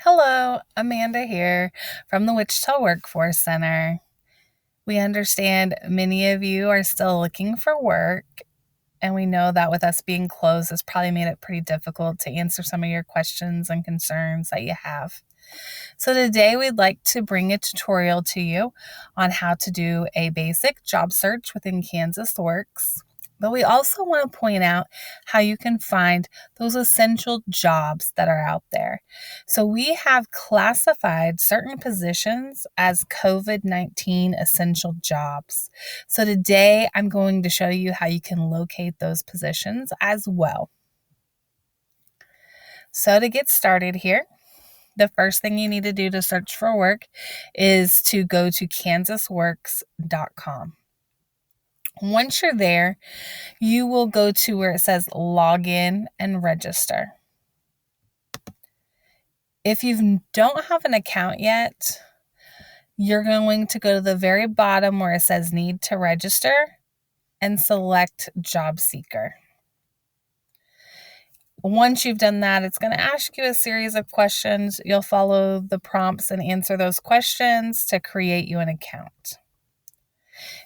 Hello, Amanda here from the Wichita Workforce Center. We understand many of you are still looking for work, and we know that with us being closed, it's probably made it pretty difficult to answer some of your questions and concerns that you have. So today we'd like to bring a tutorial to you on how to do a basic job search within KansasWorks. But we also want to point out how you can find those essential jobs that are out there. So we have classified certain positions as COVID-19 essential jobs. So today I'm going to show you how you can locate those positions as well. So to get started here, the first thing you need to do to search for work is to go to KansasWorks.com. Once you're there, you will go to where it says login and register. If you don't have an account yet, you're going to go to the very bottom where it says need to register and select job seeker. Once you've done that, it's going to ask you a series of questions. You'll follow the prompts and answer those questions to create you an account.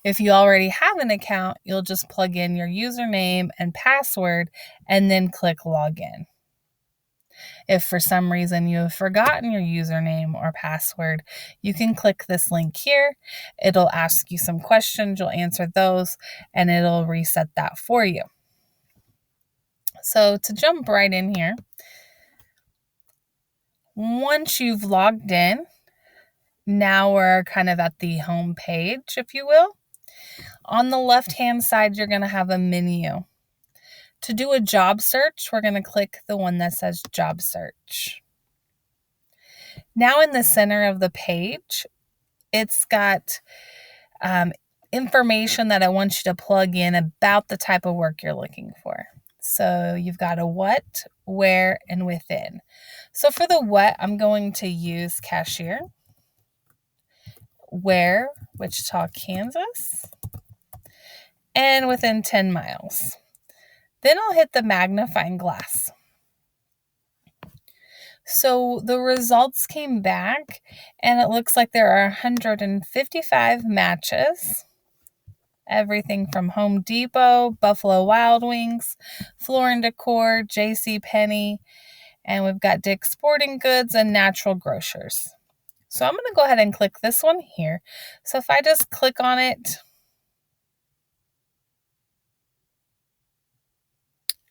If you already have an account, you'll just plug in your username and password and then click login. If for some reason you have forgotten your username or password, you can click this link here. It'll ask you some questions, you'll answer those, and it'll reset that for you. So to jump right in here, once you've logged in, now we're kind of at the home page, if you will. On the left-hand side, you're going to have a menu. To do a job search, we're going to click the one that says job search. Now in the center of the page, it's got information that I want you to plug in about the type of work you're looking for. So you've got a what, where, and within. So for the what, I'm going to use cashier. Where, Wichita, Kansas, and within 10 miles. Then I'll hit the magnifying glass. So the results came back, and it looks like there are 155 matches. Everything from Home Depot, Buffalo Wild Wings, Floor & Decor, JCPenney, and we've got Dick's Sporting Goods and Natural Grocers. So I'm going to go ahead and click this one here. So if I just click on it,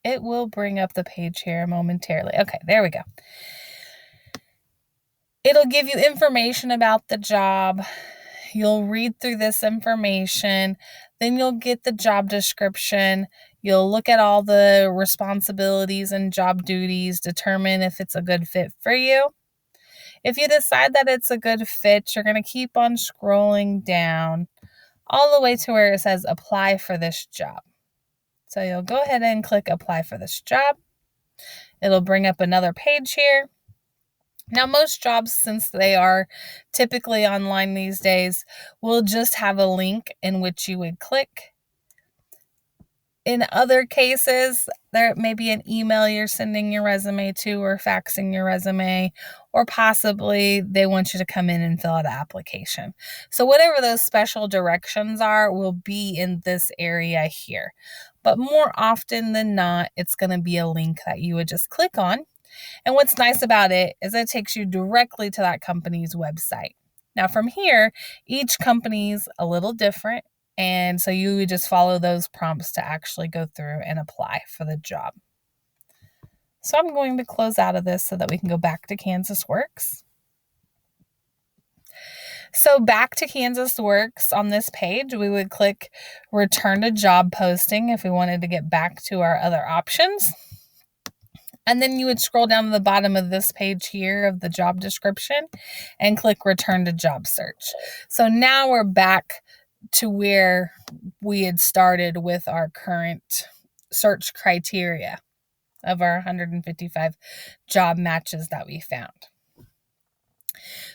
it will bring up the page here momentarily. Okay, there we go. It'll give you information about the job. You'll read through this information. Then you'll get the job description. You'll look at all the responsibilities and job duties, determine if it's a good fit for you. If you decide that it's a good fit, you're going to keep on scrolling down all the way to where it says apply for this job. So you'll go ahead and click apply for this job. It'll bring up another page here. Now, most jobs, since they are typically online these days, will just have a link in which you would click. In other cases, there may be an email you're sending your resume to or faxing your resume, or possibly they want you to come in and fill out an application. So whatever those special directions are will be in this area here. But more often than not, it's going to be a link that you would just click on. And what's nice about it is it takes you directly to that company's website. Now from here, each company's a little different. And so you would just follow those prompts to actually go through and apply for the job. So I'm going to close out of this so that we can go back to KansasWorks. So back to KansasWorks on this page, we would click return to job posting if we wanted to get back to our other options. And then you would scroll down to the bottom of this page here of the job description and click return to job search. So now we're back to where we had started with our current search criteria of our 155 job matches that we found.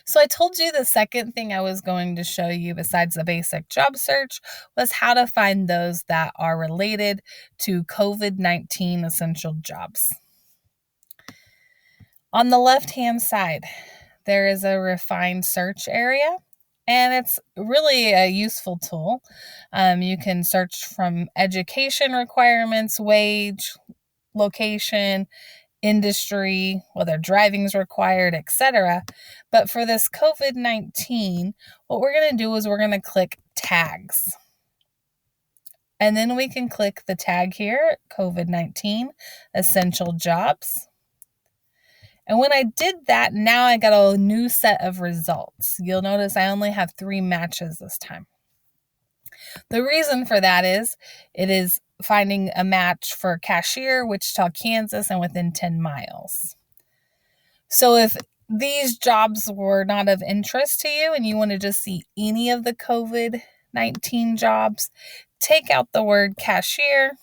So I told you the second thing I was going to show you besides the basic job search was how to find those that are related to COVID-19 essential jobs. On the left-hand side, there is a refined search area, and it's really a useful tool. You can search from education requirements, wage, location, industry, whether driving is required, etc. But for this COVID-19, what we're going to do is we're going to click tags. And then we can click the tag here, COVID-19, essential jobs. And when I did that, now I got a new set of results. You'll notice I only have 3 matches this time. The reason for that is it is finding a match for cashier, Wichita, Kansas, and within 10 miles. So if these jobs were not of interest to you and you want to just see any of the COVID-19 jobs, take out the word cashier,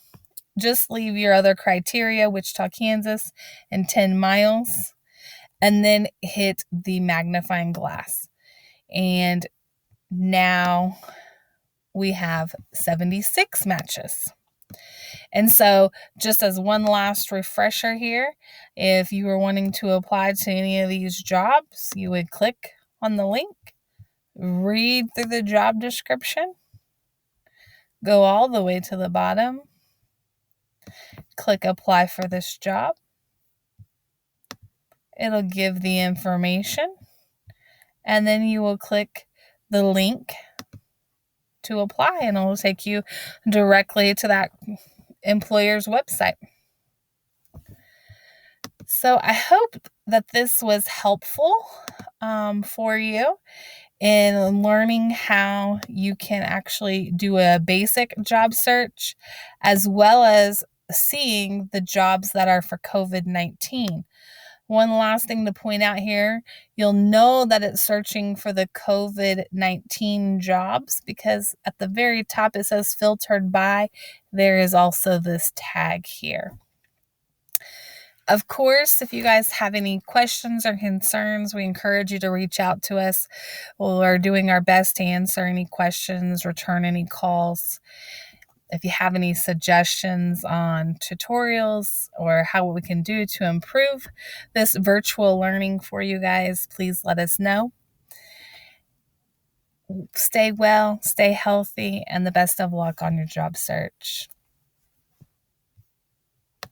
just leave your other criteria, Wichita, Kansas, and 10 miles, and then hit the magnifying glass. And now we have 76 matches. And so, just as one last refresher here, if you were wanting to apply to any of these jobs, you would click on the link, read through the job description, go all the way to the bottom, click apply for this job. It'll give the information, and then you will click the link to apply, and it will take you directly to that employer's website. So I hope that this was helpful for you in learning how you can actually do a basic job search, as well as seeing the jobs that are for COVID-19. One last thing to point out here, you'll know that it's searching for the COVID-19 jobs because at the very top it says filtered by. There is also this tag here. Of course, if you guys have any questions or concerns, we encourage you to reach out to us. We're doing our best to answer any questions, return any calls. If you have any suggestions on tutorials or how we can do to improve this virtual learning for you guys, please let us know. Stay well, stay healthy, and the best of luck on your job search.